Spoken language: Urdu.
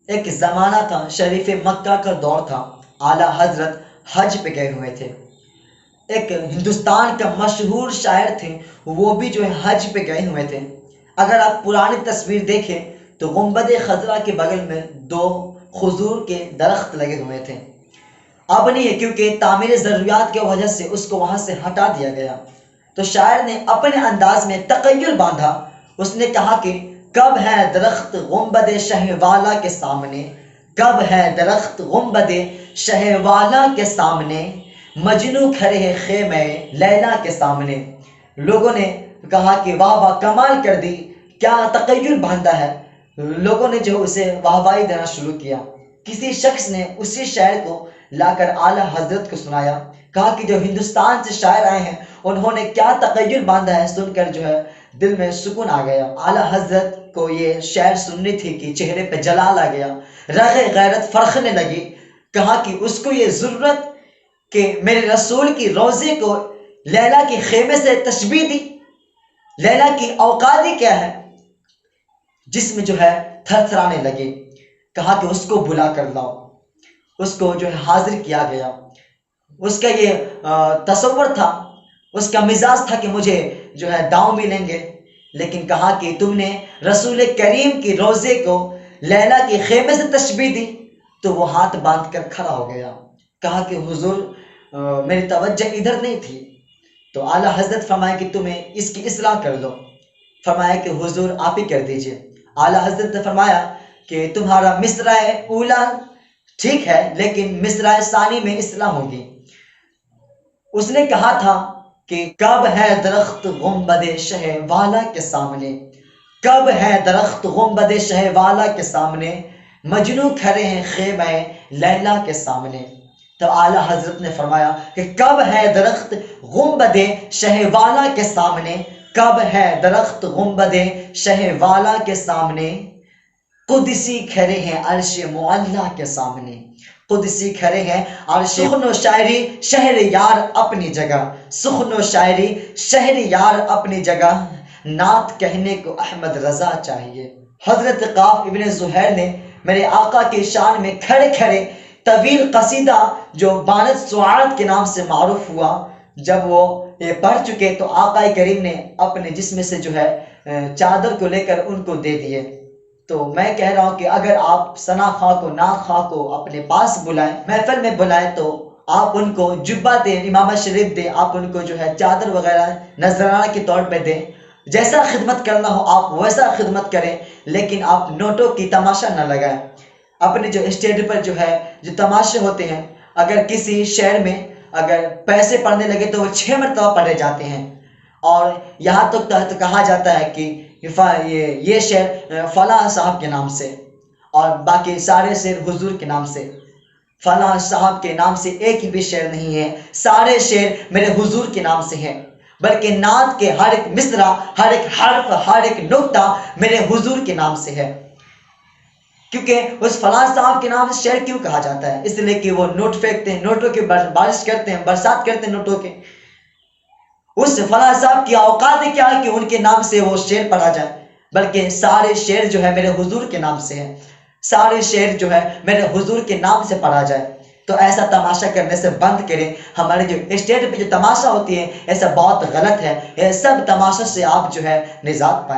ایک زمانہ تھا، شریف مکہ کا دور تھا، اعلیٰ حضرت حج پہ گئے ہوئے تھے۔ ایک ہندوستان کا مشہور شاعر تھے، وہ بھی جو ہے حج پہ گئے ہوئے تھے۔ اگر آپ پرانی تصویر دیکھیں تو گنبد خضرا کے بغل میں دو کھجور کے درخت لگے ہوئے تھے۔ اب نہیں ہے، کیونکہ تعمیر ضروریات کی وجہ سے اس کو وہاں سے ہٹا دیا گیا۔ تو شاعر نے اپنے انداز میں تغیر باندھا، اس نے کہا کہ کب ہے درخت گنبد شہ والا کے سامنے، کب ہے درخت گنبد شہ والا کے سامنے، مجنو کھڑے ہیں خیمے لیلا کے سامنے۔ لوگوں نے کہا کہ واہ واہ، کمال کر دی، کیا تغیر باندھا ہے۔ لوگوں نے جو اسے واہ واہی دینا شروع کیا۔ کسی شخص نے اسی شعر کو لا کر اعلیٰ حضرت کو سنایا، کہا کہ جو ہندوستان سے شاعر آئے ہیں انہوں نے کیا تغیر باندھا ہے، سن کر جو ہے دل میں سکون آ گیا۔ اعلیٰ حضرت کو یہ شعر سننی تھی کہ چہرے پہ جلال آ گیا، رگ غیرت فرخنے لگی۔ کہا کہ اس کو یہ ضرورت کہ میرے رسول کی روضے کو لیلا کے خیمے سے تشبیہ دی۔ لیلا کی اوقات ہی کیا ہے، جسم جو ہے تھر تھرانے لگے۔ کہا کہ اس کو بلا کر لاؤ۔ اس کو جو ہے حاضر کیا گیا۔ اس کا یہ تصور تھا، اس کا مزاج تھا کہ مجھے جو ہے داؤں ملیں گے، لیکن کہا کہ تم نے رسول کریم کی روضے کو لیلا کے خیمے سے تشبیہ دی، تو وہ ہاتھ باندھ کر کھڑا ہو گیا۔ کہا کہ حضور میری توجہ ادھر نہیں تھی۔ تو اعلیٰ حضرت فرمایا کہ تمہیں اس کی اصلاح کر لو۔ فرمایا کہ حضور آپ ہی کر دیجئے۔ اعلیٰ حضرت نے فرمایا کہ تمہارا مصرع اولا ٹھیک ہے، لیکن مصرع ثانی میں اصلاح ہوگی۔ اس نے کہا تھا کہ کب ہے درخت گنبد شہ والا کے سامنے، کب ہے درخت گنبد شہ والا کے سامنے، مجنو کھڑے ہیں خیمہ لیلا کے سامنے۔ تو اعلیٰ حضرت نے فرمایا کہ کب ہے درخت گنبد شہ والا کے سامنے، کب ہے درخت گنبد شہ والا کے سامنے، قدسی کھڑے ہیں عرش معلیٰ کے سامنے، قدسی کھڑے ہیں عرش۔ سخن و شاعری شہر یار اپنی جگہ، سخن و شاعری شہر یار اپنی جگہ، نعت کہنے کو احمد رضا چاہیے۔ حضرت قاف ابن زہیر نے میرے آقا کی شان میں کھڑے کھڑے طویل قصیدہ جو بانت سعاد کے نام سے معروف ہوا، جب وہ یہ پڑھ چکے تو آقا کریم نے اپنے جسم سے جو ہے چادر کو لے کر ان کو دے دیے۔ تو میں کہہ رہا ہوں کہ اگر آپ ثنا خواہ کو، نعت خواہ کو اپنے پاس بلائیں، محفل میں بلائیں، تو آپ ان کو جبہ دیں، امامہ شریف دیں، آپ ان کو جو ہے چادر وغیرہ نذرانہ کے طور پہ دیں۔ جیسا خدمت کرنا ہو آپ ویسا خدمت کریں، لیکن آپ نوٹوں کی تماشا نہ لگائیں۔ اپنے جو اسٹیج پر جو ہے جو تماشے ہوتے ہیں، اگر کسی شعر میں اگر پیسے پڑھنے لگے تو وہ 6 مرتبہ پڑھے جاتے ہیں، اور یہاں تک تو کہا جاتا ہے کہ یہ شعر فلاں صاحب کے نام سے، اور باقی سارے شعر حضور کے نام سے۔ فلاں صاحب کے نام سے ایک بھی شعر نہیں ہے، سارے شعر میرے حضور کے نام سے ہیں، بلکہ نعت کے ہر ایک مصرع، ہر ایک حرف، ہر ایک نقطہ میرے حضور کے نام سے ہے۔ کیونکہ اس فلاں صاحب کے نام سے شعر کیوں کہا جاتا ہے؟ اس لیے کہ وہ نوٹ پھینکتے ہیں، نوٹوں کی بارش کرتے ہیں، برسات کرتے ہیں نوٹوں کے۔ اس فلاں صاحب کی اوقات کیا ہے کہ ان کے نام سے وہ شعر پڑھا جائے، بلکہ سارے شعر جو ہے میرے حضور کے نام سے ہیں، سارے شعر جو ہے میرے حضور کے نام سے پڑھا جائے۔ تو ایسا تماشا کرنے سے بند کریں۔ ہمارے جو اسٹیج پہ جو تماشا ہوتی ہے ایسا بہت غلط ہے، یہ سب تماشا سے آپ جو ہے نجات پائیں۔